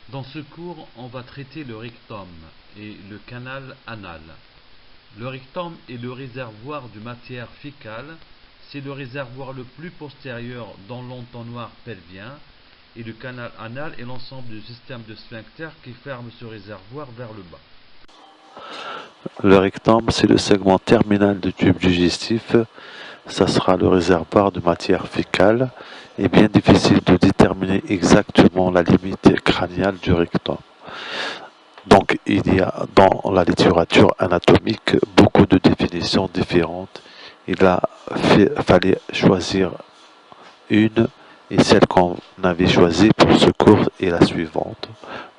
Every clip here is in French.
Dans ce cours, on va traiter le rectum et le canal anal. Le rectum est le réservoir de matière fécale. C'est le réservoir le plus postérieur dans l'entonnoir pelvien. Et le canal anal est l'ensemble du système de sphincter qui ferme ce réservoir vers le bas. Le rectum, c'est le segment terminal du tube digestif. Ça sera le réservoir de matière fécale. Et bien difficile de déterminer exactement la limite crânienne du rectum. Donc il y a dans la littérature anatomique beaucoup de définitions différentes. Fallait choisir une, et celle qu'on avait choisie pour ce cours est la suivante.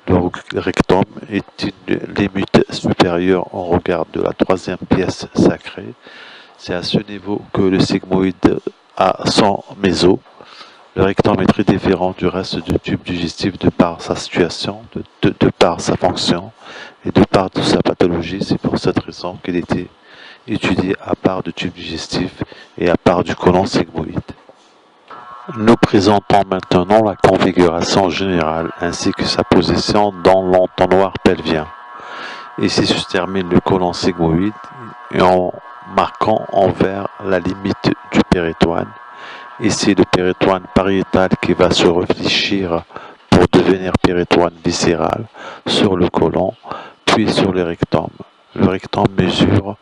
Le rectum est une limite supérieure en regard de la troisième pièce sacrée. C'est à ce niveau que le sigmoïde a son méso. Le rectum est très différent du reste du tube digestif de par sa situation, de par sa fonction et de par de sa pathologie. C'est pour cette raison qu'il était étudié à part du tube digestif et à part du côlon sigmoïde. Nous présentons maintenant la configuration générale ainsi que sa position dans l'entonnoir pelvien. Ici se termine le côlon sigmoïde et en marquant en vert la limite du péritoine. Ici le péritoine pariétal qui va se réfléchir pour devenir péritoine viscéral sur le côlon, puis sur le rectum. Le rectum mesure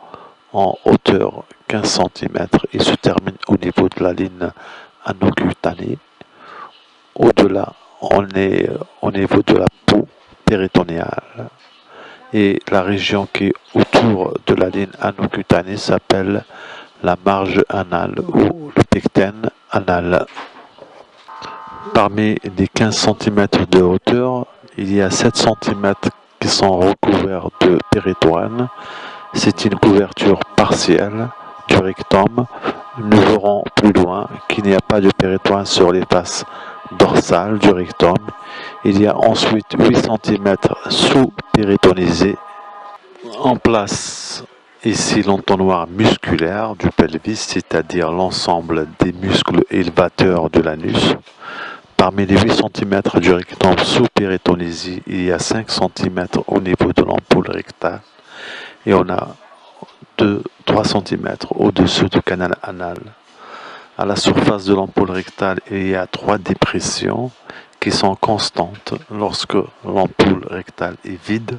en hauteur 15 cm et se termine au niveau de la ligne anocutanée. Au-delà, on est au niveau de la peau péritonéale. Et la région qui est autour de la ligne anocutanée s'appelle la marge anale ou le pecten anal. Parmi les 15 cm de hauteur, il y a 7 cm qui sont recouverts de péritoine. C'est une couverture partielle du rectum. Nous verrons plus loin qu'il n'y a pas de péritoine sur les faces dorsales du rectum. Il y a ensuite 8 cm sous-péritonisés en place. Ici l'entonnoir musculaire du pelvis, c'est-à-dire l'ensemble des muscles élévateurs de l'anus. Parmi les 8 cm du rectum sous-péritonisé, il y a 5 cm au niveau de l'ampoule rectale et on a 3 cm au-dessus du canal anal. À la surface de l'ampoule rectale, il y a 3 dépressions qui sont constantes lorsque l'ampoule rectale est vide.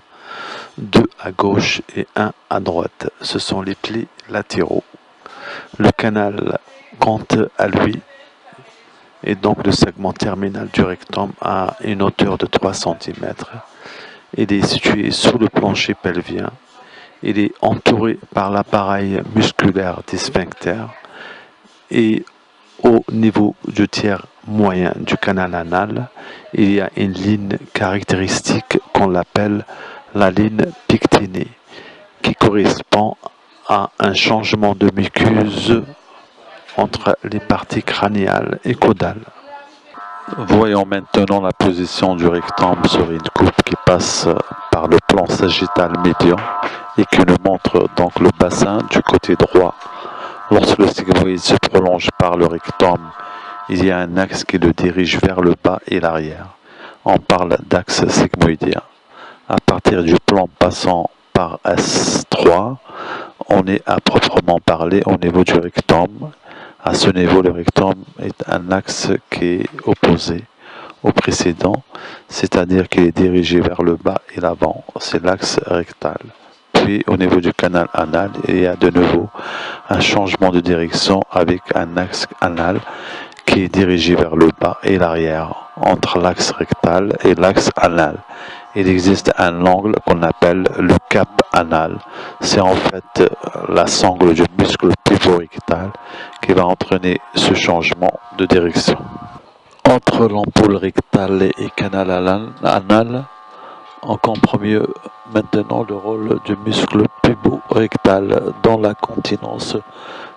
2 à gauche et 1 à droite. Ce sont les plis latéraux. Le canal, quant à lui, est donc le segment terminal du rectum à une hauteur de 3 cm. Il est situé sous le plancher pelvien. Il est entouré par l'appareil musculaire des sphincters et au niveau du tiers moyen du canal anal, il y a une ligne caractéristique qu'on l'appelle la ligne pectinée, qui correspond à un changement de muqueuse entre les parties crâniales et caudales. Voyons maintenant la position du rectum sur une coupe qui passe par le plan sagittal médian et qui nous montre donc le bassin du côté droit. Lorsque le sigmoïde se prolonge par le rectum, il y a un axe qui le dirige vers le bas et l'arrière. On parle d'axe sigmoïdien. À partir du plan passant par S3, on est à proprement parler au niveau du rectum. À ce niveau, le rectum est un axe qui est opposé au précédent, c'est-à-dire qu'il est dirigé vers le bas et l'avant. C'est l'axe rectal. Puis au niveau du canal anal, il y a de nouveau un changement de direction avec un axe anal qui est dirigé vers le bas et l'arrière. Entre l'axe rectal et l'axe anal, il existe un angle qu'on appelle le cap anal. C'est en fait la sangle du muscle pivorectal qui va entraîner ce changement de direction. Entre l'ampoule rectale et canal anal, on comprend mieux maintenant le rôle du muscle pivorectal dans la continence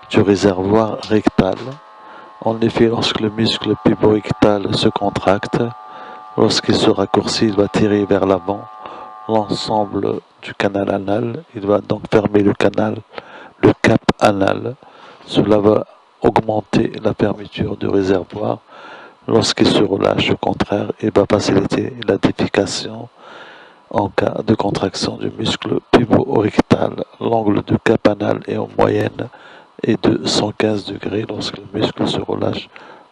du réservoir rectal. En effet, lorsque le muscle pivorectal se contracte, lorsqu'il se raccourcit, il va tirer vers l'avant l'ensemble du canal anal. Il va donc fermer le canal, le cap anal. Cela va augmenter la fermeture du réservoir Lorsqu'il se relâche, au contraire, il va faciliter la défécation en cas de contraction du muscle pubo-rectal. L'angle de cap anal est en moyenne est de 115 degrés. Lorsque le muscle se relâche,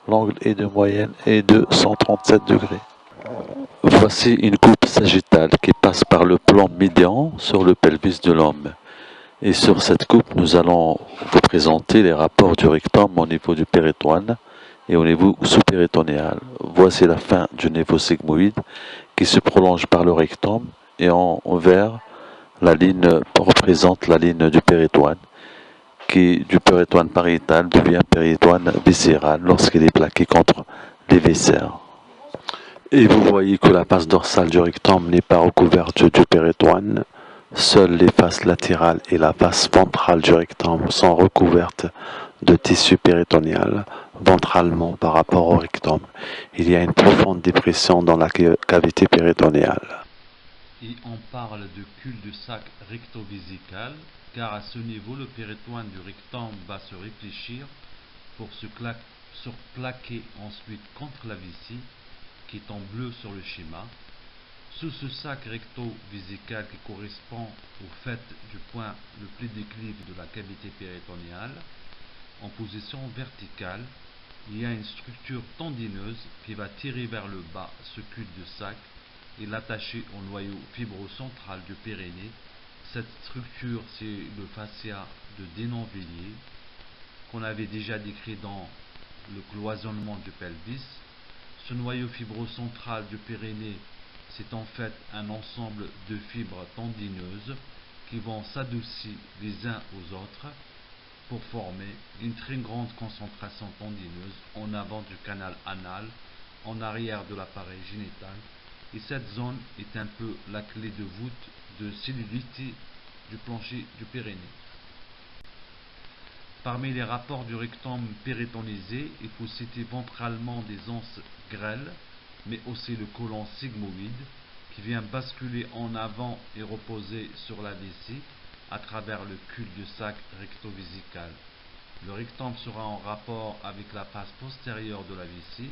l'angle est de moyenne est de 137 degrés. Voici une coupe sagittale qui passe par le plan médian sur le pelvis de l'homme. Et sur cette coupe, nous allons vous présenter les rapports du rectum au niveau du péritoine et au niveau sous-péritonéal. Voici la fin du niveau sigmoïde qui se prolonge par le rectum et en vert, la ligne représente la ligne du péritoine qui du péritoine pariétal devient péritoine viscéral lorsqu'il est plaqué contre les viscères. Et vous voyez que la face dorsale du rectum n'est pas recouverte du péritoine. Seules les faces latérales et la face ventrale du rectum sont recouvertes de tissu péritonéal. Ventralement par rapport au rectum, il y a une profonde dépression dans la cavité péritonéale. Et on parle de cul-de-sac recto-vésical, car à ce niveau, le péritoine du rectum va se réfléchir pour se plaquer ensuite contre la vessie, qui est en bleu sur le schéma. Sous ce sac recto-vésical qui correspond au fait du point le plus déclive de la cavité péritonéale, en position verticale, il y a une structure tendineuse qui va tirer vers le bas ce cul-de-sac et l'attacher au noyau fibrocentral du périnée. Cette structure, c'est le fascia de Denonvilliers qu'on avait déjà décrit dans le cloisonnement du pelvis. Ce noyau fibrocentral du périnée, c'est en fait un ensemble de fibres tendineuses qui vont s'adoucir les uns aux autres pour former une très grande concentration tendineuse en avant du canal anal, en arrière de l'appareil génital. Et cette zone est un peu la clé de voûte de cellulite du plancher du périnée. Parmi les rapports du rectum péritonisé, il faut citer ventralement des anses grêles, mais aussi le côlon sigmoïde, qui vient basculer en avant et reposer sur la vessie à travers le cul-de-sac recto-vésical. Le rectum sera en rapport avec la face postérieure de la vessie.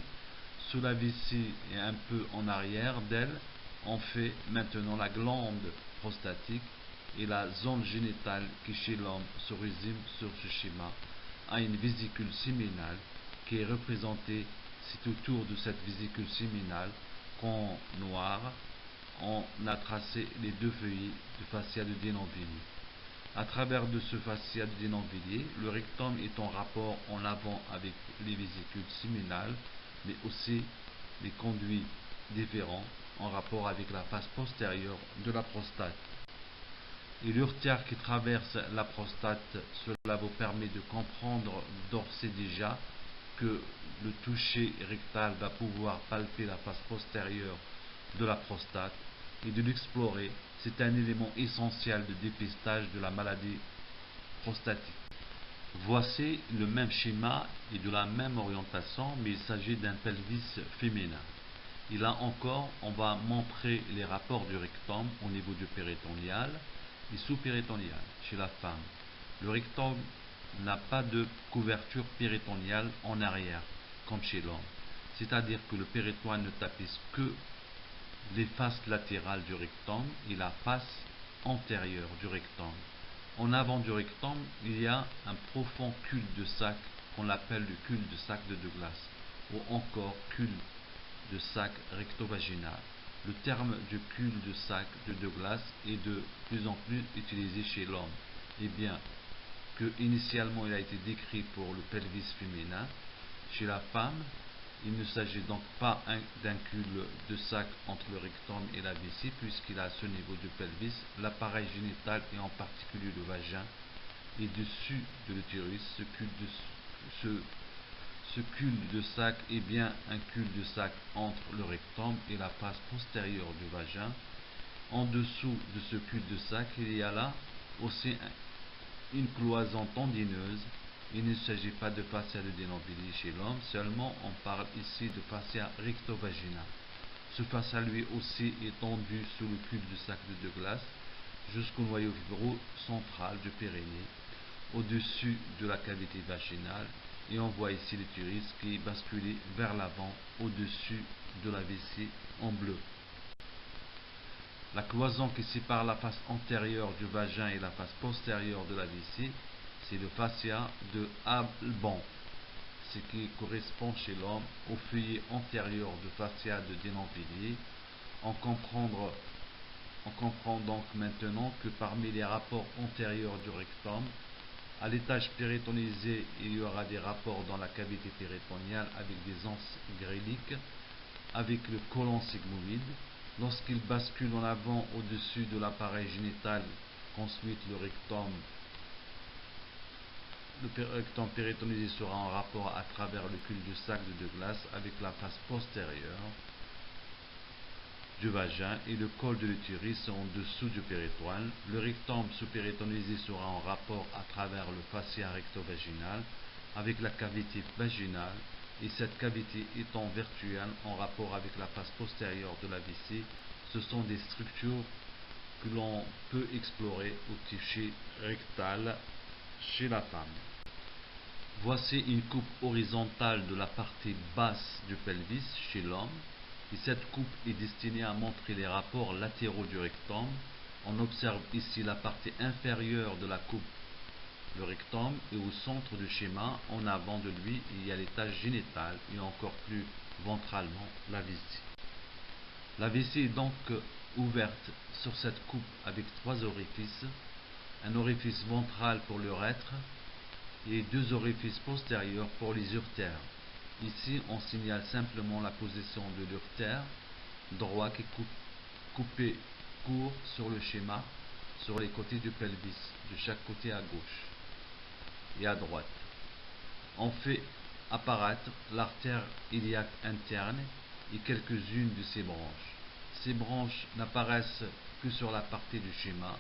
Sous la vessie et un peu en arrière d'elle, on fait maintenant la glande prostatique et la zone génitale qui chez l'homme se résume sur ce schéma à une vésicule séminale qui est représentée, c'est autour de cette vésicule séminale qu'en noir on a tracé les deux feuillets du fascia de Denonvilliers. À travers de ce fascia de Denonvilliers, le rectum est en rapport en avant avec les vésicules séminales, mais aussi les conduits différents en rapport avec la face postérieure de la prostate. Et l'urtère qui traverse la prostate, cela vous permet de comprendre d'ores et déjà que le toucher rectal va pouvoir palper la face postérieure de la prostate et de l'explorer. C'est un élément essentiel de dépistage de la maladie prostatique. Voici le même schéma et de la même orientation, mais il s'agit d'un pelvis féminin. Et là encore, on va montrer les rapports du rectum au niveau du péritonéal et sous-péritonéal chez la femme. Le rectum n'a pas de couverture péritonéale en arrière, comme chez l'homme. C'est-à-dire que le péritoine ne tapisse que les faces latérales du rectum et la face antérieure du rectum. En avant du rectum, il y a un profond cul-de-sac qu'on appelle le cul-de-sac de Douglas, ou encore cul-de-sac rectovaginal. Le terme du cul-de-sac de Douglas est de plus en plus utilisé chez l'homme. Et bien que initialement il a été décrit pour le pelvis féminin, chez la femme, il ne s'agit donc pas d'un cul-de-sac entre le rectum et la vessie, puisqu'il a à ce niveau du pelvis l'appareil génital et en particulier le vagin et dessus de l'utérus. Ce cul-de-sac est bien un cul-de-sac entre le rectum et la face postérieure du vagin. En dessous de ce cul-de-sac, il y a là aussi une cloison tendineuse. Il ne s'agit pas de fascia de Denonvilliers chez l'homme, seulement on parle ici de fascia rectovaginal. Ce fascia lui aussi est tendu sous le cul-de-sac de Douglas jusqu'au noyau fibrocentral du périnée, au-dessus de la cavité vaginale, Et on voit ici l'utérus qui est basculé vers l'avant au-dessus de la vessie en bleu. La cloison qui sépare la face antérieure du vagin et la face postérieure de la vessie, c'est le fascia de Alban, ce qui correspond chez l'homme au feuillet antérieur du fascia de Denonville. On comprend donc maintenant que parmi les rapports antérieurs du rectum, à l'étage péritonisé, il y aura des rapports dans la cavité péritoniale avec des anses gréliques, avec le côlon sigmoïde. Lorsqu'il bascule en avant au-dessus de l'appareil génital, qu'ensuite le rectum péritonisé sera en rapport à travers le cul-de-sac de Douglas avec la face postérieure du vagin et le col de l'utérus en dessous du péritoine. Le rectum sous-péritonisé sera en rapport à travers le fascia recto-vaginal avec la cavité vaginale, et cette cavité étant virtuelle en rapport avec la face postérieure de la vessie. Ce sont des structures que l'on peut explorer au toucher rectal chez la femme. Voici une coupe horizontale de la partie basse du pelvis chez l'homme. Et cette coupe est destinée à montrer les rapports latéraux du rectum. On observe ici la partie inférieure de la coupe, le rectum, et au centre du schéma, en avant de lui, il y a l'étage génital et encore plus ventralement la vessie. La vessie est donc ouverte sur cette coupe avec 3 orifices, un orifice ventral pour l'urètre et 2 orifices postérieurs pour les urtères. Ici, on signale simplement la position de l'urtère droit qui est coupé court sur le schéma, sur les côtés du pelvis, de chaque côté à gauche et à droite. On fait apparaître l'artère iliaque interne et quelques-unes de ses branches. Ces branches n'apparaissent que sur la partie du schéma.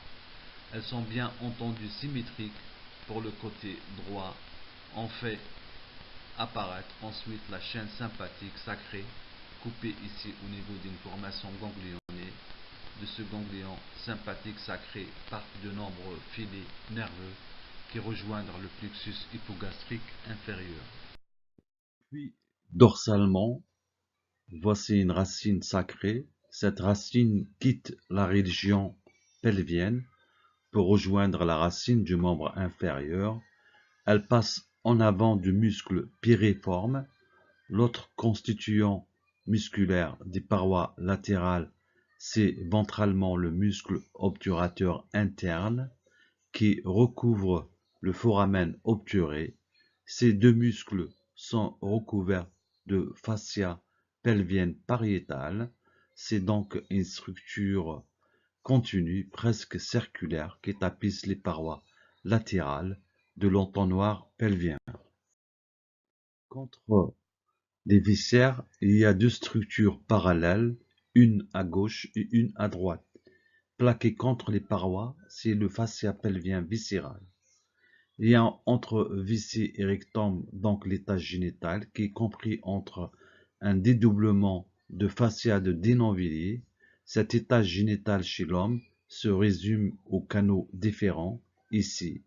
Elles sont bien entendu symétriques pour le côté droit. On fait apparaître ensuite la chaîne sympathique sacrée, coupée ici au niveau d'une formation ganglionnée. De ce ganglion sympathique sacré partent de nombreux filets nerveux qui rejoignent le plexus hypogastrique inférieur. Puis, dorsalement, voici une racine sacrée. Cette racine quitte la région pelvienne pour rejoindre la racine du membre inférieur. Elle passe en avant du muscle piriforme, l'autre constituant musculaire des parois latérales, c'est ventralement le muscle obturateur interne qui recouvre le foramen obturé. Ces 2 muscles sont recouverts de fascia pelvienne pariétale. C'est donc une structure continue, presque circulaire, qui tapisse les parois latérales de l'entonnoir pelvien. Contre les viscères, il y a 2 structures parallèles, une à gauche et une à droite. Plaqué contre les parois, c'est le fascia pelvien viscéral. Il y a entre vessie et rectum donc l'étage génital qui est compris entre un dédoublement de fascia de Denonville. Cet étage génital chez l'homme se résume aux canaux déférents. Ici,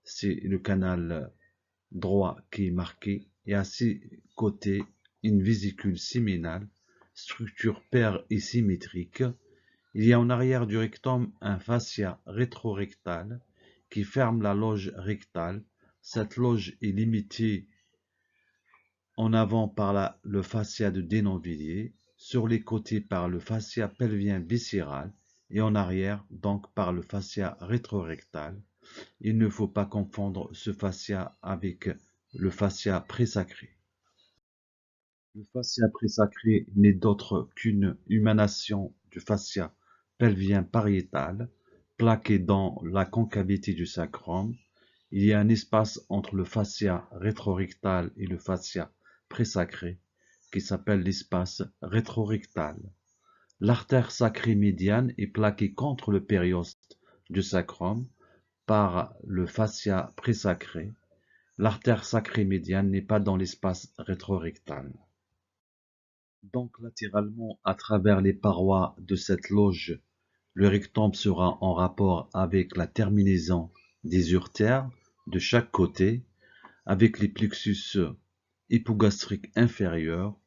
c'est le canal droit qui est marqué et à ses côtés une vésicule séminale, structure paire et symétrique. Il y a en arrière du rectum un fascia rétrorectal qui ferme la loge rectale. Cette loge est limitée en avant par le fascia de Denonville, sur les côtés par le fascia pelvien viscéral et en arrière donc par le fascia rétrorectal. Il ne faut pas confondre ce fascia avec le fascia présacré. Le fascia présacré n'est d'autre qu'une humanation du fascia pelvien pariétal, plaqué dans la concavité du sacrum. Il y a un espace entre le fascia rétrorectal et le fascia présacré qui s'appelle l'espace rétrorectal. L'artère sacrée médiane est plaquée contre le périoste du sacrum par le fascia présacré. L'artère sacrée médiane n'est pas dans l'espace rétrorectal. Donc latéralement, à travers les parois de cette loge, le rectum sera en rapport avec la terminaison des urtères de chaque côté. avec les plexus hypogastriques inférieurs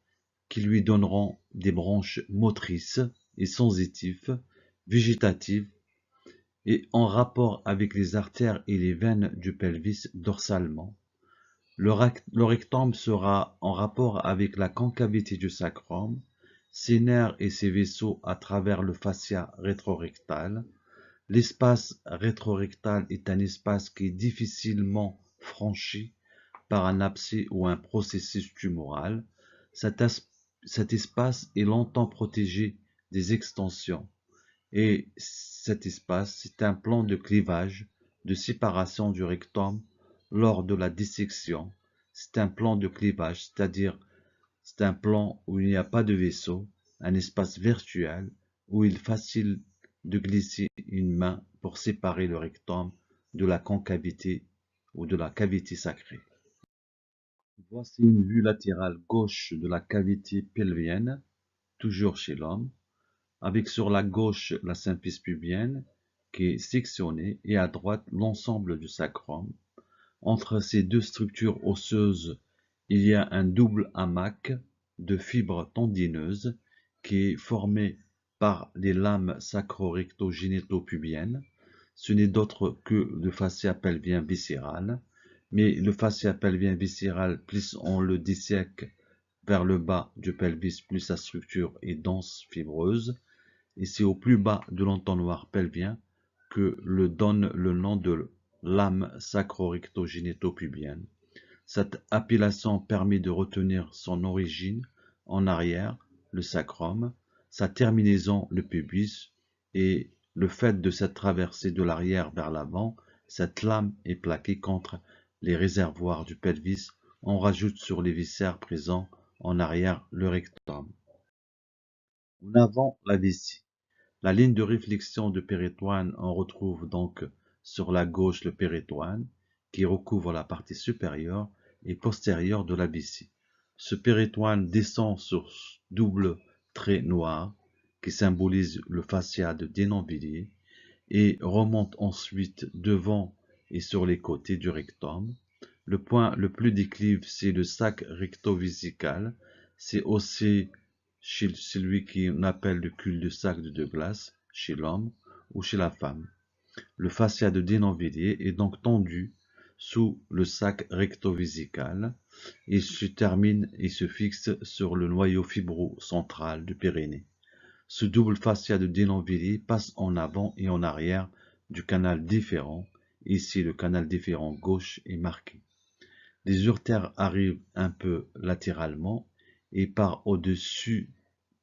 qui lui donneront des branches motrices et sensitives, végétatives et en rapport avec les artères et les veines du pelvis dorsalement. Le rectum sera en rapport avec la concavité du sacrum, ses nerfs et ses vaisseaux à travers le fascia rétrorectal. L'espace rétrorectal est un espace qui est difficilement franchi par un abcès ou un processus tumoral. Cet espace est longtemps protégé des extensions et cet espace, c'est un plan de clivage, de séparation du rectum lors de la dissection. C'est un plan de clivage, c'est-à-dire c'est un plan où il n'y a pas de vaisseau, un espace virtuel où il est facile de glisser une main pour séparer le rectum de la concavité ou de la cavité sacrée. Voici une vue latérale gauche de la cavité pelvienne, toujours chez l'homme, avec sur la gauche la symphyse pubienne qui est sectionnée et à droite l'ensemble du sacrum. Entre ces deux structures osseuses, il y a un double hamac de fibres tendineuses qui est formé par les lames sacro-recto-génito-pubiennes. Ce n'est d'autre que le fascia pelvien viscéral, mais le fascia pelvien viscéral, plus on le dissèque vers le bas du pelvis, plus sa structure est dense, fibreuse, et c'est au plus bas de l'entonnoir pelvien que le donne le nom de lame sacro-recto-génito-pubienne. Cette appellation permet de retenir son origine en arrière, le sacrum, sa terminaison, le pubis, et le fait de cette traversée de l'arrière vers l'avant, cette lame est plaquée contre les réservoirs du pelvis. On rajoute sur les viscères présents en arrière le rectum. En avant, la vessie. La ligne de réflexion de péritoine, on retrouve donc sur la gauche le péritoine qui recouvre la partie supérieure et postérieure de la vessie. Ce péritoine descend sur double trait noir qui symbolise le fascia de Denonvilliers et remonte ensuite devant et sur les côtés du rectum. Le point le plus déclive, c'est le sac recto-vésical. C'est aussi chez celui qu'on appelle le cul-de-sac de Douglas, chez l'homme ou chez la femme. Le fascia de Denonvilliers est donc tendu sous le sac recto-vésical et se termine et se fixe sur le noyau fibro-central du périnée. Ce double fascia de Denonvilliers passe en avant et en arrière du canal déférent. Ici, le canal déférent gauche est marqué. Les urtères arrivent un peu latéralement et partent au-dessus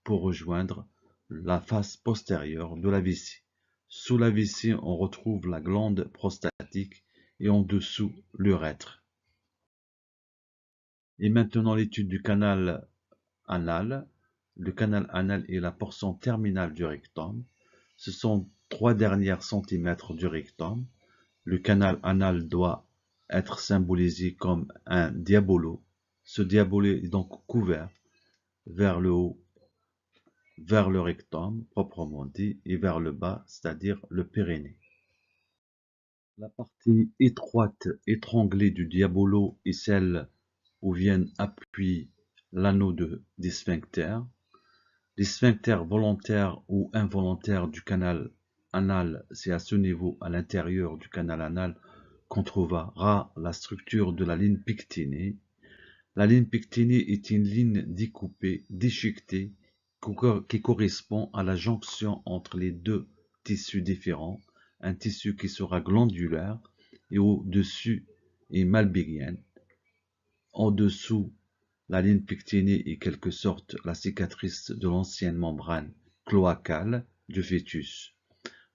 pour rejoindre la face postérieure de la vessie. Sous la vessie, on retrouve la glande prostatique et en dessous l'urètre. Et maintenant l'étude du canal anal. Le canal anal est la portion terminale du rectum. Ce sont 3 derniers centimètres du rectum. Le canal anal doit être symbolisé comme un diabolo. Ce diabolo est donc couvert vers le haut, vers le rectum proprement dit, et vers le bas, c'est-à-dire le périnée. La partie étroite, étranglée du diabolo est celle où viennent appuyer l'anneau des sphincters. Les sphincters volontaires ou involontaires du canal anal, c'est à ce niveau, à l'intérieur du canal anal, qu'on trouvera la structure de la ligne pectinée. La ligne pectinée est une ligne découpée, déchiquetée, qui correspond à la jonction entre les deux tissus différents, un tissu qui sera glandulaire et au-dessus est malpighienne. En dessous, la ligne pectinée est quelque sorte la cicatrice de l'ancienne membrane cloacale du fœtus.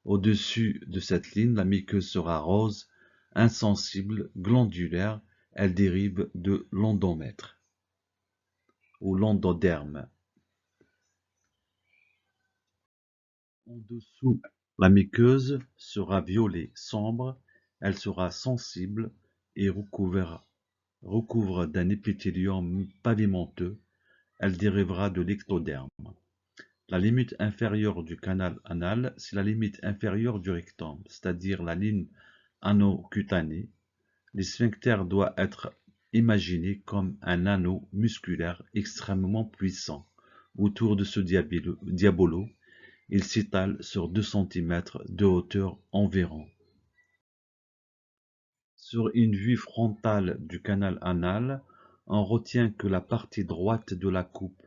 Au-dessus de cette ligne, la muqueuse sera rose, insensible, glandulaire. Elle dérive de l'endomètre ou l'endoderme. En dessous, la muqueuse sera violet sombre. Elle sera sensible et recouvre d'un épithélium pavimenteux. Elle dérivera de l'ectoderme. La limite inférieure du canal anal, c'est la limite inférieure du rectum, c'est-à-dire la ligne anocutanée. Les sphincters doivent être imaginé comme un anneau musculaire extrêmement puissant. Autour de ce diabolo, il s'étale sur 2 cm de hauteur environ. Sur une vue frontale du canal anal, on retient que la partie droite de la coupe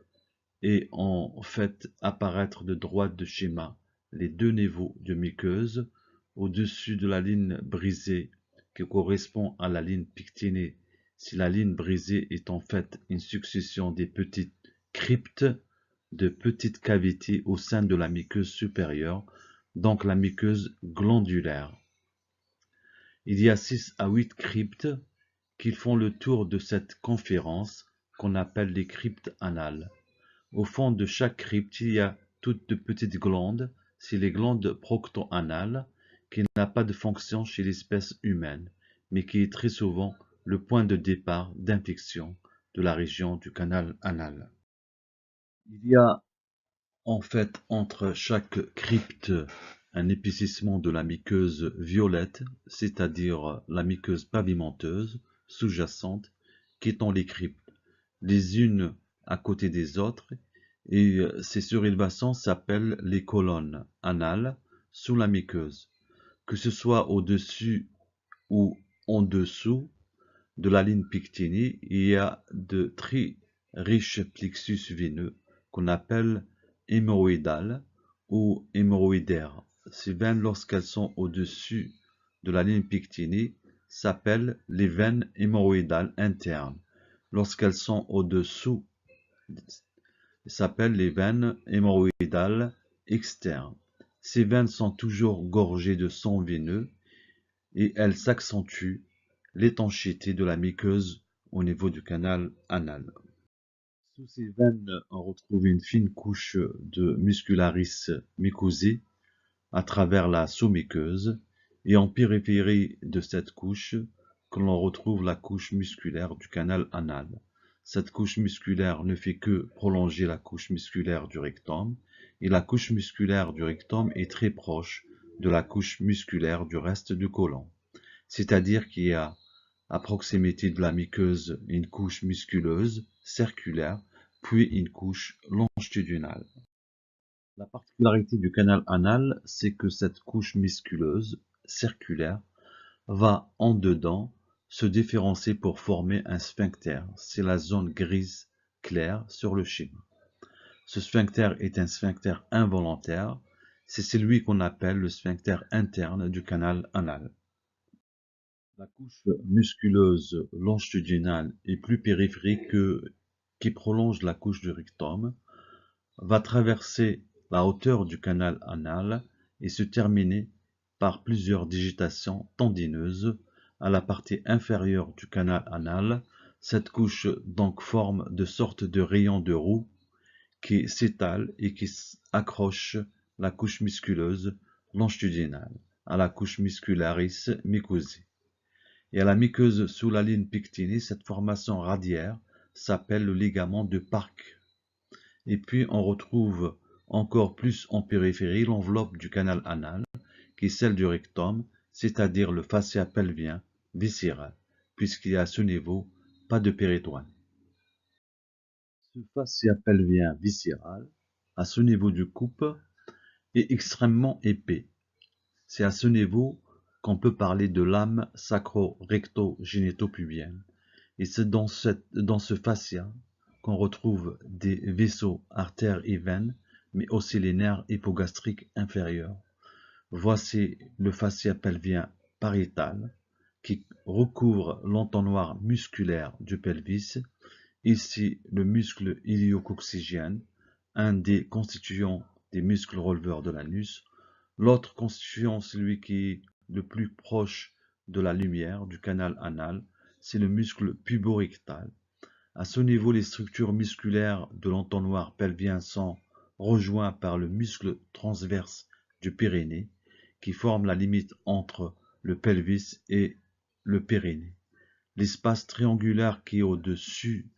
et en fait apparaître de droite de schéma les 2 niveaux de muqueuse au-dessus de la ligne brisée qui correspond à la ligne pectinée si la ligne brisée est en fait une succession des petites cryptes de petites cavités au sein de la muqueuse supérieure, donc la muqueuse glandulaire. Il y a 6 à 8 cryptes qui font le tour de cette conférence qu'on appelle les cryptes anales. Au fond de chaque crypte, il y a toutes de petites glandes, c'est les glandes procto-anales, qui n'a pas de fonction chez l'espèce humaine, mais qui est très souvent le point de départ d'infection de la région du canal anal. Il y a en fait entre chaque crypte un épaississement de la muqueuse violette, c'est-à-dire la muqueuse pavimenteuse, sous-jacente, qui est dans les cryptes, les unes à côté des autres, et ces surélévations s'appellent les colonnes anales sous la muqueuse. Que ce soit au-dessus ou en dessous de la ligne pectinée, il y a de très riches plexus veineux qu'on appelle hémorroïdales ou hémorroïdaires. Ces veines, lorsqu'elles sont au-dessus de la ligne pectinée, s'appellent les veines hémorroïdales internes. Lorsqu'elles sont au-dessous, s'appellent les veines hémorroïdales externes. Ces veines sont toujours gorgées de sang veineux et elles accentuent l'étanchéité de la muqueuse au niveau du canal anal. Sous ces veines, on retrouve une fine couche de muscularis mucosé à travers la sous-muqueuse et en périphérie de cette couche que l'on retrouve la couche musculaire du canal anal. Cette couche musculaire ne fait que prolonger la couche musculaire du rectum et la couche musculaire du rectum est très proche de la couche musculaire du reste du côlon. C'est-à-dire qu'il y a à proximité de la muqueuse une couche musculeuse, circulaire, puis une couche longitudinale. La particularité du canal anal, c'est que cette couche musculeuse, circulaire, va en dedans se différencier pour former un sphincter. C'est la zone grise claire sur le schéma. Ce sphincter est un sphincter involontaire, c'est celui qu'on appelle le sphincter interne du canal anal. La couche musculeuse longitudinale et plus périphérique qui prolonge la couche du rectum va traverser la hauteur du canal anal et se terminer par plusieurs digitations tendineuses à la partie inférieure du canal anal. Cette couche donc forme de sortes de rayons de roue qui s'étalent et qui accrochent la couche musculeuse longitudinale à la couche muscularis mucosée. Et à la muqueuse sous la ligne pectinée, cette formation radiaire s'appelle le ligament de Park. Et puis on retrouve encore plus en périphérie l'enveloppe du canal anal, qui est celle du rectum, c'est-à-dire le fascia pelvien viscéral, puisqu'il y a à ce niveau pas de péritoine. Ce fascia pelvien viscéral, à ce niveau du coupe, est extrêmement épais. C'est à ce niveau qu'on peut parler de lame sacro-recto-généto-pubienne. Et c'est dans ce fascia qu'on retrouve des vaisseaux, artères et veines, mais aussi les nerfs hypogastriques inférieurs. Voici le fascia pelvien pariétal qui recouvre l'entonnoir musculaire du pelvis. Ici, le muscle iliococcygien, un des constituants des muscles releveurs de l'anus. L'autre constituant, celui qui est le plus proche de la lumière du canal anal, c'est le muscle puborectal. À ce niveau, les structures musculaires de l'entonnoir pelvien sont rejointes par le muscle transverse du périnée, qui forme la limite entre le pelvis et le périnée. L'espace triangulaire qui est au-dessus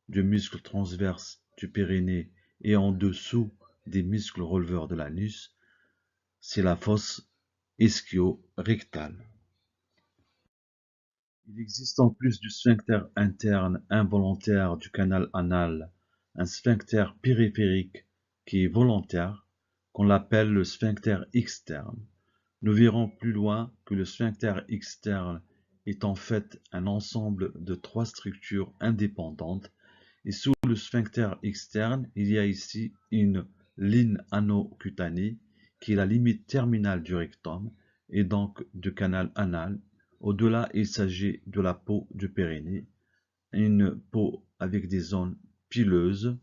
du muscle transverse du périnée et en dessous des muscles releveurs de l'anus, c'est la fosse ischio-rectale. Il existe en plus du sphincter interne involontaire du canal anal, un sphincter périphérique qui est volontaire, qu'on appelle le sphincter externe. Nous verrons plus loin que le sphincter externe est en fait un ensemble de 3 structures indépendantes, et sous le sphincter externe, il y a ici une ligne ano-cutanée qui est la limite terminale du rectum et donc du canal anal. Au-delà, il s'agit de la peau du périnée, une peau avec des zones pileuses.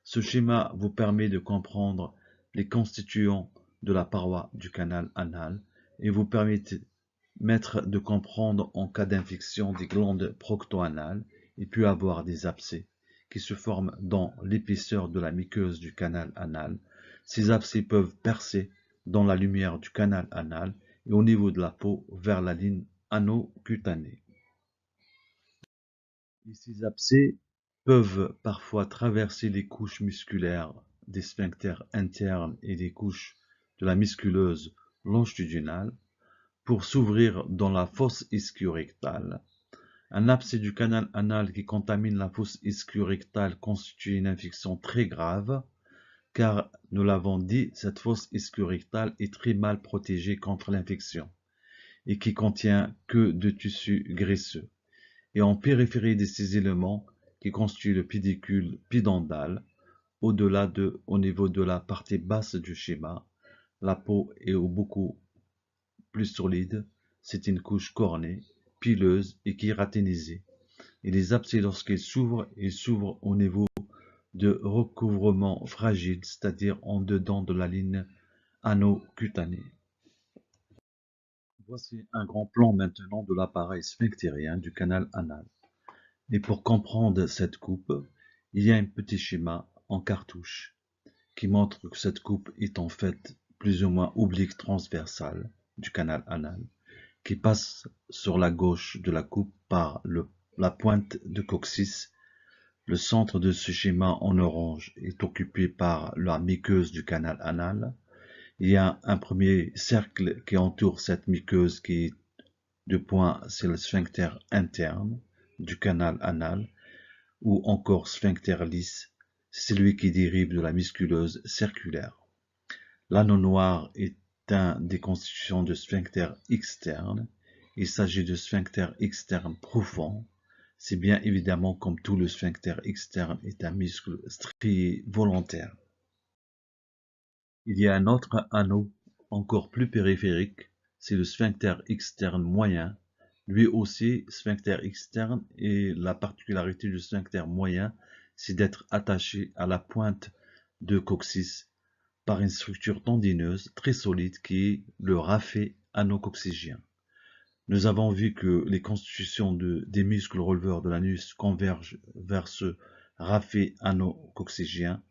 Ce schéma vous permet de comprendre les constituants de la paroi du canal anal et vous permettre de comprendre en cas d'infection des glandes procto-anales. Il peut y avoir des abcès qui se forment dans l'épaisseur de la muqueuse du canal anal. Ces abcès peuvent percer dans la lumière du canal anal et au niveau de la peau vers la ligne ano-cutanée. Et ces abcès peuvent parfois traverser les couches musculaires des sphincters internes et les couches de la musculeuse longitudinale pour s'ouvrir dans la fosse ischio-rectale. Un abcès du canal anal qui contamine la fosse ischio-rectale constitue une infection très grave, car, nous l'avons dit, cette fosse ischio-rectale est très mal protégée contre l'infection et qui contient que de tissus graisseux. Et en périphérie de ces éléments qui constituent le pédicule pudendal, au niveau de la partie basse du schéma, la peau est beaucoup plus solide, c'est une couche cornée, pileuse et kératiniséée. Et les abcès, lorsqu'ils s'ouvrent, ils s'ouvrent au niveau de recouvrement fragile, c'est-à-dire en dedans de la ligne ano-cutanée. Voici un grand plan maintenant de l'appareil sphinctérien du canal anal. Et pour comprendre cette coupe, il y a un petit schéma en cartouche qui montre que cette coupe est en fait plus ou moins oblique transversale du canal anal, qui passe sur la gauche de la coupe par la pointe de coccyx. Le centre de ce schéma en orange est occupé par la muqueuse du canal anal. Il y a un premier cercle qui entoure cette muqueuse qui est de point, c'est le sphincter interne du canal anal, ou encore sphincter lisse, c'est celui qui dérive de la musculeuse circulaire. L'anneau noir est un des constitutions de sphincter externe. Il s'agit de sphincter externe profond. C'est bien évidemment comme tout le sphincter externe est un muscle strié volontaire. Il y a un autre anneau encore plus périphérique, c'est le sphincter externe moyen. Lui aussi, sphincter externe, et la particularité du sphincter moyen, c'est d'être attaché à la pointe de coccyx par une structure tendineuse très solide qui est le raphet anococcygien. Nous avons vu que les constitutions des muscles releveurs de l'anus convergent vers ce raphet anococcygien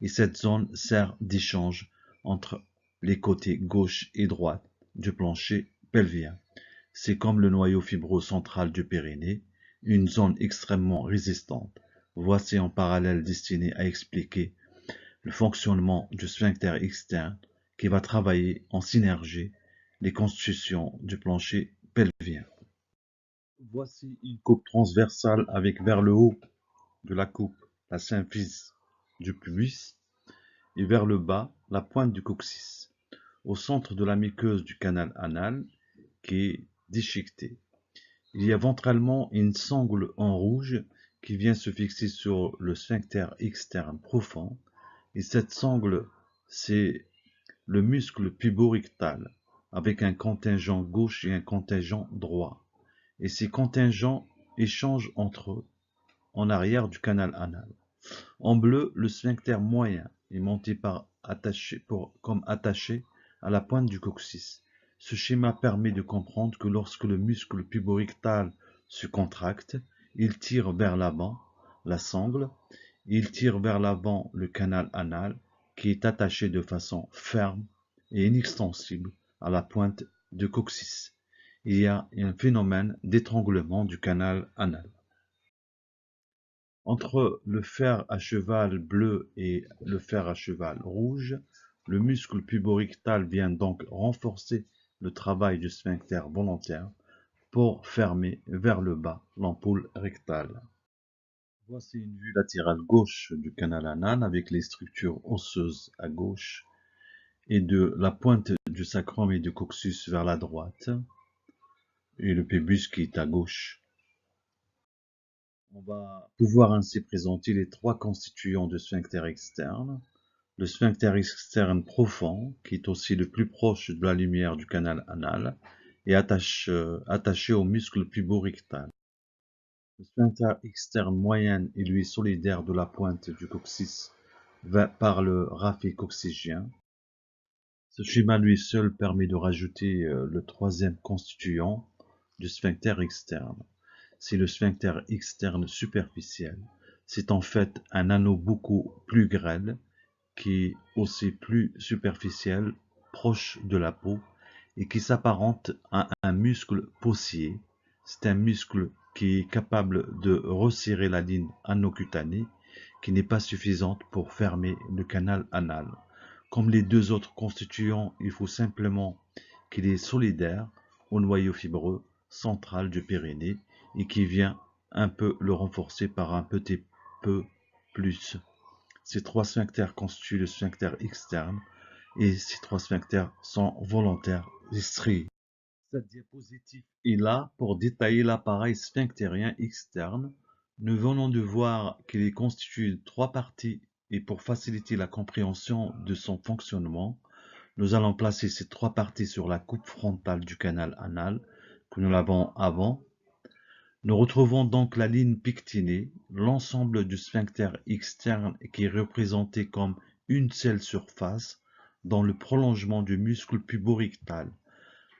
et cette zone sert d'échange entre les côtés gauche et droite du plancher pelvien. C'est comme le noyau fibreux central du périnée, une zone extrêmement résistante. Voici en parallèle destiné à expliquer le fonctionnement du sphincter externe qui va travailler en synergie les constitutions du plancher pelvien. Voici une coupe transversale avec vers le haut de la coupe la symphyse du pubis et vers le bas la pointe du coccyx, au centre de la muqueuse du canal anal qui est déchiquetée. Il y a ventralement une sangle en rouge qui vient se fixer sur le sphincter externe profond, et cette sangle, c'est le muscle puborectal avec un contingent gauche et un contingent droit. Et ces contingents échangent entre eux en arrière du canal anal. En bleu, le sphincter moyen est monté comme attaché à la pointe du coccyx. Ce schéma permet de comprendre que lorsque le muscle puborectal se contracte, il tire vers l'avant la sangle, et il tire vers l'avant le canal anal qui est attaché de façon ferme et inextensible à la pointe du coccyx. Il y a un phénomène d'étranglement du canal anal. Entre le fer à cheval bleu et le fer à cheval rouge, le muscle puborectal vient donc renforcer le travail du sphincter volontaire pour fermer vers le bas l'ampoule rectale. Voici une vue latérale gauche du canal anal avec les structures osseuses à gauche et de la pointe du sacrum et du coccyx vers la droite et le pubis qui est à gauche. On va pouvoir ainsi présenter les trois constituants de sphincter externe. Le sphincter externe profond, qui est aussi le plus proche de la lumière du canal anal, et attaché au muscle puborectal. Le sphincter externe moyen est lui solidaire de la pointe du coccyx par le raphe coccygien. Ce schéma lui seul permet de rajouter le troisième constituant du sphincter externe. C'est le sphincter externe superficiel. C'est en fait un anneau beaucoup plus grêle, qui est aussi plus superficiel, proche de la peau, et qui s'apparente à un muscle possier. C'est un muscle qui est capable de resserrer la ligne anocutanée, qui n'est pas suffisante pour fermer le canal anal. Comme les deux autres constituants, il faut simplement qu'il est solidaire au noyau fibreux central du périnée et qui vient un peu le renforcer par un petit peu plus. Ces trois sphincters constituent le sphincter externe et ces trois sphincters sont volontaires et striés. Cette diapositive est là pour détailler l'appareil sphinctérien externe. Nous venons de voir qu'il est constitué de trois parties et pour faciliter la compréhension de son fonctionnement, nous allons placer ces trois parties sur la coupe frontale du canal anal, que nous l'avons avant. Nous retrouvons donc la ligne pectinée, l'ensemble du sphincter externe qui est représenté comme une seule surface dans le prolongement du muscle puborectal.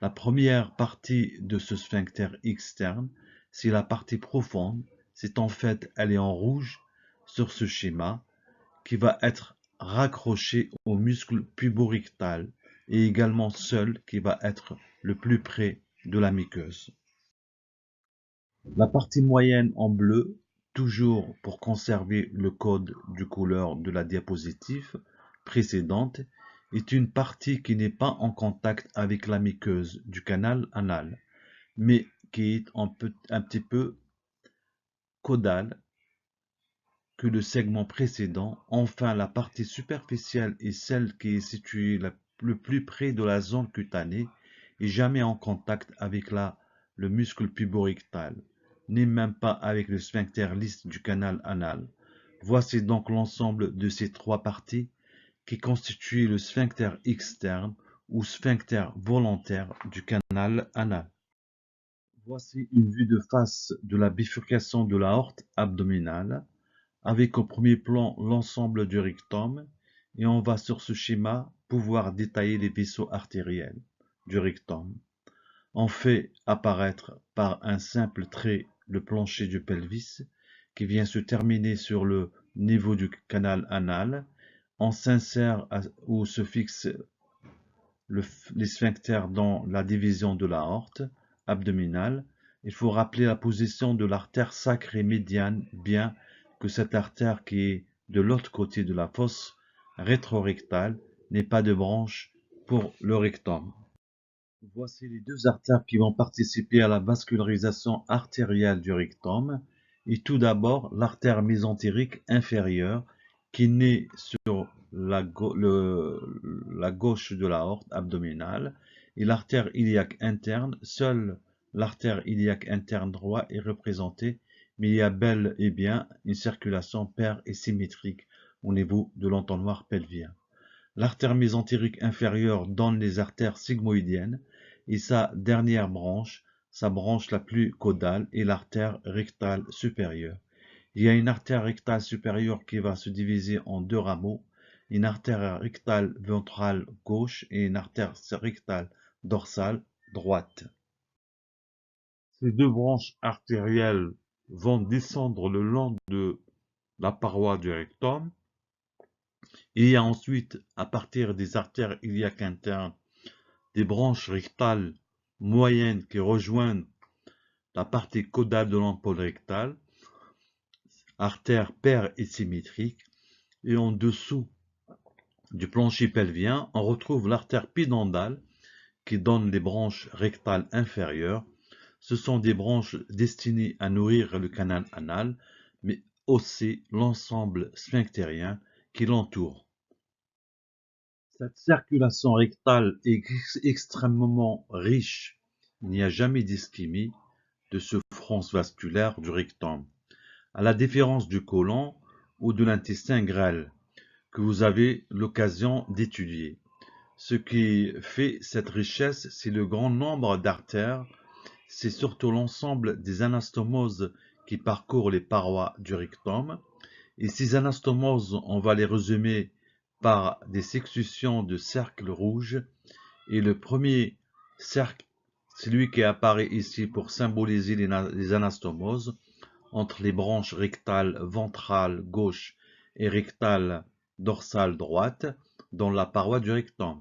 La première partie de ce sphincter externe, c'est la partie profonde. C'est en fait, elle est en rouge sur ce schéma, qui va être raccroché au muscle puborectal et également seul qui va être le plus près de la muqueuse. La partie moyenne en bleu, toujours pour conserver le code de couleur de la diapositive précédente, est une partie qui n'est pas en contact avec la muqueuse du canal anal, mais qui est un petit peu caudale que le segment précédent. Enfin, la partie superficielle est celle qui est située le plus près de la zone cutanée et jamais en contact avec le muscle puborectal, ni même pas avec le sphincter lisse du canal anal. Voici donc l'ensemble de ces trois parties qui constituent le sphincter externe ou sphincter volontaire du canal anal. Voici une vue de face de la bifurcation de l'aorte abdominale, avec au premier plan l'ensemble du rectum, et on va sur ce schéma pouvoir détailler les vaisseaux artériels du rectum. On fait apparaître par un simple trait le plancher du pelvis qui vient se terminer sur le niveau du canal anal. On s'insère ou se fixe les sphincters dans la division de l'aorte abdominale. Il faut rappeler la position de l'artère sacrée médiane, bien que cette artère qui est de l'autre côté de la fosse rétrorectale n'ait pas de branche pour le rectum. Voici les deux artères qui vont participer à la vascularisation artérielle du rectum. Et tout d'abord, l'artère mésentérique inférieure qui naît sur la gauche de l'aorte abdominale et l'artère iliaque interne. Seule l'artère iliaque interne droit est représentée, mais il y a bel et bien une circulation paire et symétrique au niveau de l'entonnoir pelvien. L'artère mésentérique inférieure donne les artères sigmoïdiennes et sa dernière branche, sa branche la plus caudale, est l'artère rectale supérieure. Il y a une artère rectale supérieure qui va se diviser en deux rameaux, une artère rectale ventrale gauche et une artère rectale dorsale droite. Ces deux branches artérielles vont descendre le long de la paroi du rectum. Il y a ensuite, à partir des artères iliaques internes, des branches rectales moyennes qui rejoignent la partie caudale de l'ampoule rectale, artère paire et symétrique, et en dessous du plancher pelvien, on retrouve l'artère pudendale qui donne les branches rectales inférieures. Ce sont des branches destinées à nourrir le canal anal, mais aussi l'ensemble sphinctérien qui l'entoure. Cette circulation rectale est extrêmement riche. Il n'y a jamais d'ischémie, de souffrance vasculaire du rectum, à la différence du côlon ou de l'intestin grêle, que vous avez l'occasion d'étudier. Ce qui fait cette richesse, c'est le grand nombre d'artères, c'est surtout l'ensemble des anastomoses qui parcourent les parois du rectum. Et ces anastomoses, on va les résumer par des successions de cercles rouges. Et le premier cercle, celui qui apparaît ici pour symboliser les anastomoses, entre les branches rectales ventrales gauche et rectales dorsale droite, dans la paroi du rectum.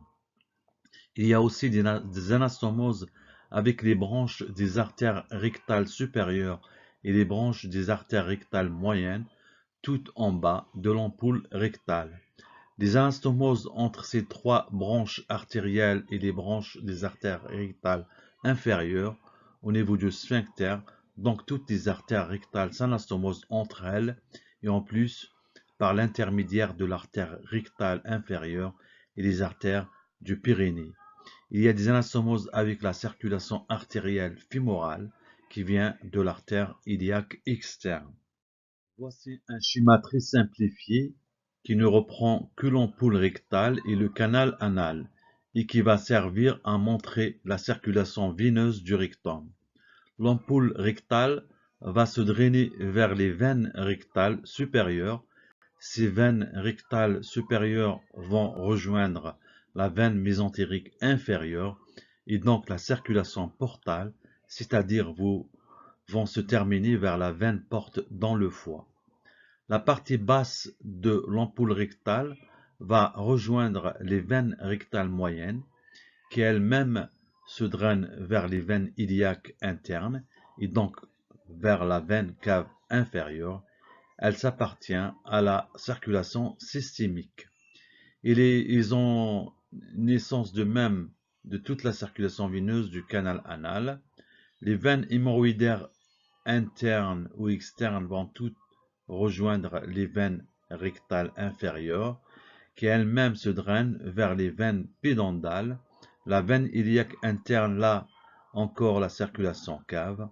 Il y a aussi des anastomoses avec les branches des artères rectales supérieures et les branches des artères rectales moyennes, tout en bas de l'ampoule rectale. Les anastomoses entre ces trois branches artérielles et les branches des artères rectales inférieures au niveau du sphincter, donc toutes les artères rectales s'anastomosent entre elles et en plus par l'intermédiaire de l'artère rectale inférieure et les artères du périnée. Il y a des anastomoses avec la circulation artérielle fémorale qui vient de l'artère iliaque externe. Voici un schéma très simplifié qui ne reprend que l'ampoule rectale et le canal anal et qui va servir à montrer la circulation veineuse du rectum. L'ampoule rectale va se drainer vers les veines rectales supérieures. Ces veines rectales supérieures vont rejoindre la veine mésentérique inférieure et donc la circulation portale, c'est-à-dire vont se terminer vers la veine porte dans le foie. La partie basse de l'ampoule rectale va rejoindre les veines rectales moyennes qui elles-mêmes se drainent vers les veines iliaques internes et donc vers la veine cave inférieure. Elle s'appartient à la circulation systémique. Ils ont naissance de même de toute la circulation veineuse du canal anal. Les veines hémorroïdaires internes ou externes vont toutes rejoindre les veines rectales inférieures qui elles-mêmes se drainent vers les veines pédondales. La veine iliaque interne, là encore la circulation cave.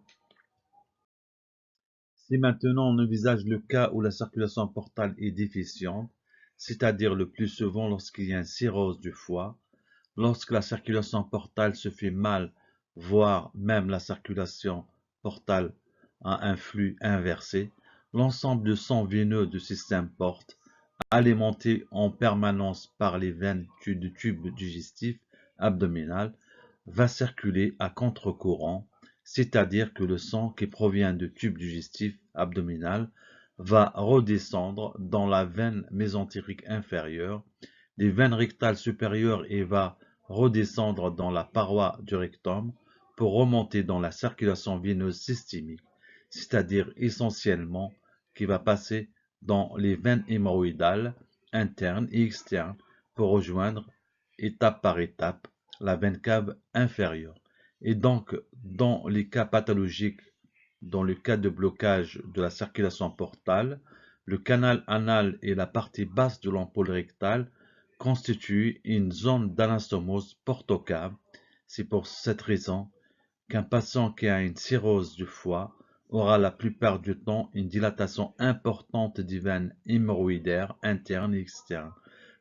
Si maintenant on envisage le cas où la circulation portale est déficiente, c'est-à-dire le plus souvent lorsqu'il y a une cirrhose du foie, lorsque la circulation portale se fait mal, voire même la circulation portale a un flux inversé, l'ensemble de sang veineux du système porte, alimenté en permanence par les veines du tube digestif abdominal, va circuler à contre-courant, c'est-à-dire que le sang qui provient du tube digestif abdominal va redescendre dans la veine mésentérique inférieure, les veines rectales supérieures et va redescendre dans la paroi du rectum pour remonter dans la circulation veineuse systémique, c'est-à-dire essentiellement qui va passer dans les veines hémorroïdales internes et externes pour rejoindre étape par étape la veine cave inférieure. Et donc, dans les cas pathologiques, dans le cas de blocage de la circulation portale, le canal anal et la partie basse de l'ampoule rectale constituent une zone d'anastomose portocave. C'est pour cette raison qu'un patient qui a une cirrhose du foie aura la plupart du temps une dilatation importante des veines hémorroïdaires internes et externes,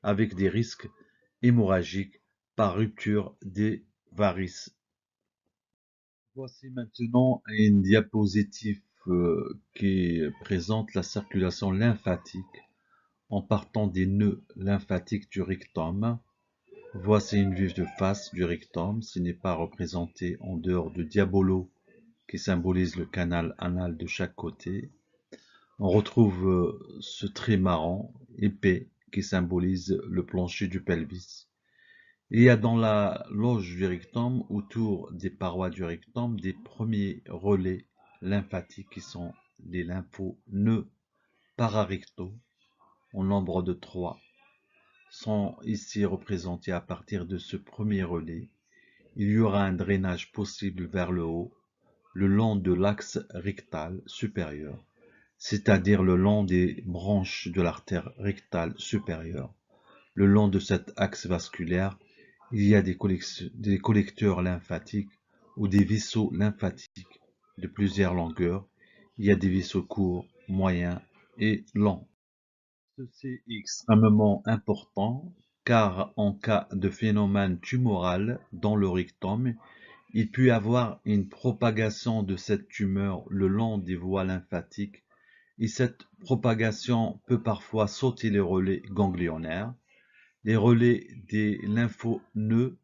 avec des risques hémorragiques par rupture des varices. Voici maintenant une diapositive qui présente la circulation lymphatique en partant des nœuds lymphatiques du rectum. Voici une vue de face du rectum, ce n'est pas représenté en dehors du diabolo qui symbolise le canal anal de chaque côté. On retrouve ce trait marron épais qui symbolise le plancher du pelvis. Il y a dans la loge du rectum, autour des parois du rectum, des premiers relais lymphatiques qui sont les lympho-nœuds pararectaux, en nombre de 3, sont ici représentés à partir de ce premier relais. Il y aura un drainage possible vers le haut, le long de l'axe rectal supérieur, c'est-à-dire le long des branches de l'artère rectale supérieure. Le long de cet axe vasculaire, il y a des collecteurs lymphatiques ou des vaisseaux lymphatiques de plusieurs longueurs. Il y a des vaisseaux courts, moyens et longs. Ceci est extrêmement important car en cas de phénomène tumoral dans le rectum, il peut y avoir une propagation de cette tumeur le long des voies lymphatiques et cette propagation peut parfois sauter les relais ganglionnaires, les relais des lympho-nœuds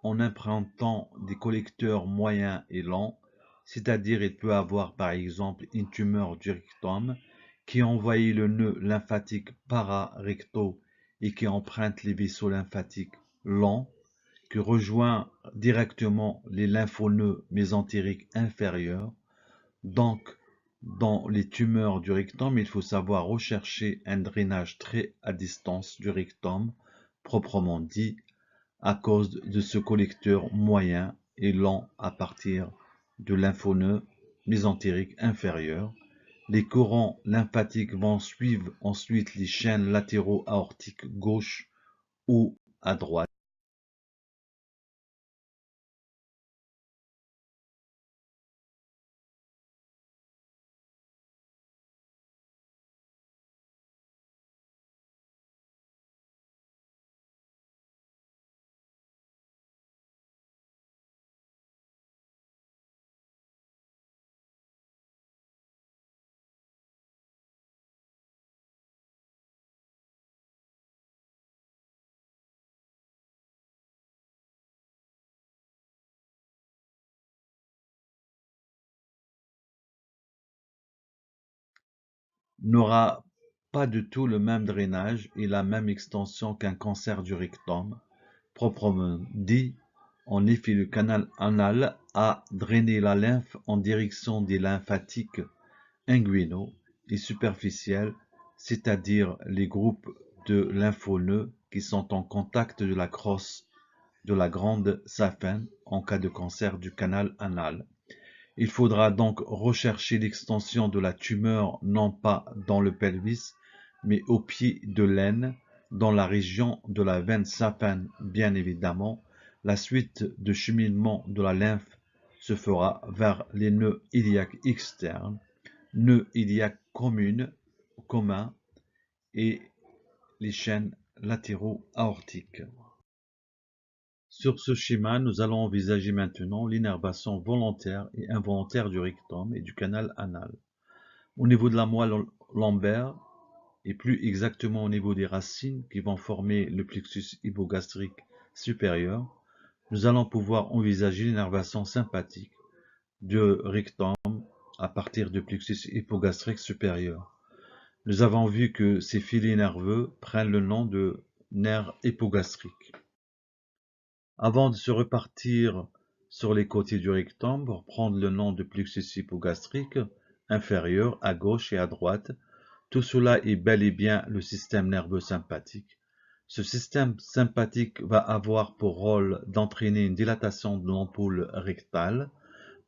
en empruntant des collecteurs moyens et longs, c'est-à-dire il peut avoir par exemple une tumeur du rectum qui envahit le nœud lymphatique pararecto et qui emprunte les vaisseaux lymphatiques longs, qui rejoint directement les lympho-nœuds mésentériques inférieurs. Donc, dans les tumeurs du rectum, il faut savoir rechercher un drainage très à distance du rectum, proprement dit, à cause de ce collecteur moyen et lent à partir de lympho-nœud mésentérique inférieur. Les courants lymphatiques vont suivre ensuite les chaînes latéraux aortiques gauche ou à droite. N'aura pas du tout le même drainage et la même extension qu'un cancer du rectum, proprement dit. En effet, le canal anal a drainé la lymphe en direction des lymphatiques inguinaux et superficiels, c'est-à-dire les groupes de lympho-nœuds qui sont en contact de la crosse de la glande saphine en cas de cancer du canal anal. Il faudra donc rechercher l'extension de la tumeur non pas dans le pelvis, mais au pied de l'aine, dans la région de la veine saphine bien évidemment. La suite de cheminement de la lymphe se fera vers les nœuds iliaques externes, nœuds iliaques communs et les chaînes latéraux aortiques. Sur ce schéma, nous allons envisager maintenant l'innervation volontaire et involontaire du rectum et du canal anal. Au niveau de la moelle lombaire, et plus exactement au niveau des racines qui vont former le plexus hypogastrique supérieur, nous allons pouvoir envisager l'innervation sympathique du rectum à partir du plexus hypogastrique supérieur. Nous avons vu que ces filets nerveux prennent le nom de nerfs hypogastriques. Avant de se repartir sur les côtés du rectum pour prendre le nom de plexus hypogastrique inférieur à gauche et à droite, tout cela est bel et bien le système nerveux sympathique. Ce système sympathique va avoir pour rôle d'entraîner une dilatation de l'ampoule rectale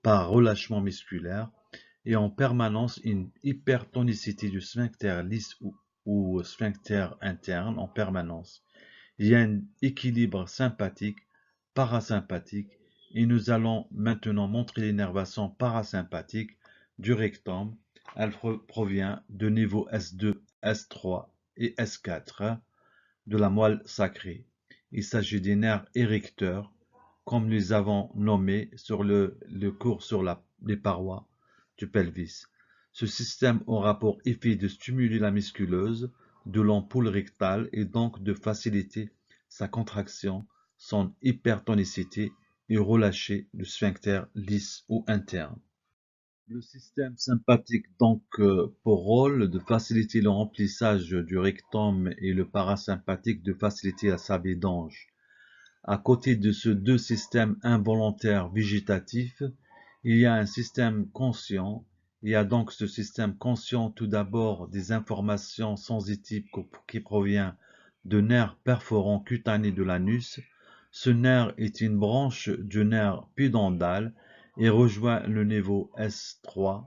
par relâchement musculaire et en permanence une hypertonicité du sphincter lisse ou sphincter interne en permanence. Il y a un équilibre sympathique, parasympathique, et nous allons maintenant montrer l'innervation parasympathique du rectum. Elle provient de niveau S2, S3 et S4 de la moelle sacrée. Il s'agit des nerfs érecteurs, comme nous les avons nommés sur le cours sur les parois du pelvis. Ce système aura pour effet de stimuler la musculeuse de l'ampoule rectale et donc de faciliter sa contraction, son hypertonicité et relâcher le sphincter lisse ou interne. Le système sympathique donc pour rôle de faciliter le remplissage du rectum et le parasympathique de faciliter sa vidange. À côté de ces deux systèmes involontaires végétatifs, il y a un système conscient. Il y a donc ce système conscient tout d'abord des informations sensitives qui proviennent de nerfs perforants cutanés de l'anus. Ce nerf est une branche du nerf pudendal et rejoint le niveau S3,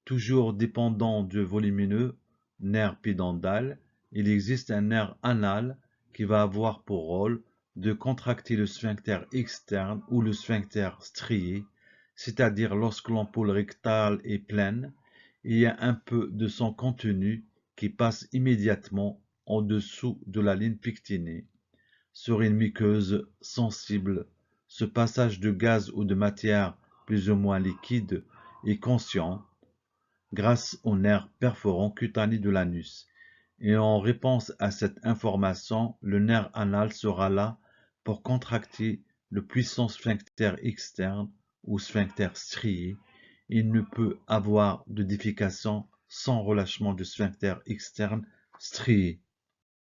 toujours dépendant du volumineux nerf pudendal. Il existe un nerf anal qui va avoir pour rôle de contracter le sphincter externe ou le sphincter strié, c'est-à-dire lorsque l'ampoule rectale est pleine, il y a un peu de son contenu qui passe immédiatement en dessous de la ligne pectinée. Sur une muqueuse sensible, ce passage de gaz ou de matière plus ou moins liquide est conscient grâce au nerf perforant cutané de l'anus. Et en réponse à cette information, le nerf anal sera là pour contracter le puissant sphincter externe ou sphincter strié. Il ne peut avoir de défécation sans relâchement du sphincter externe strié.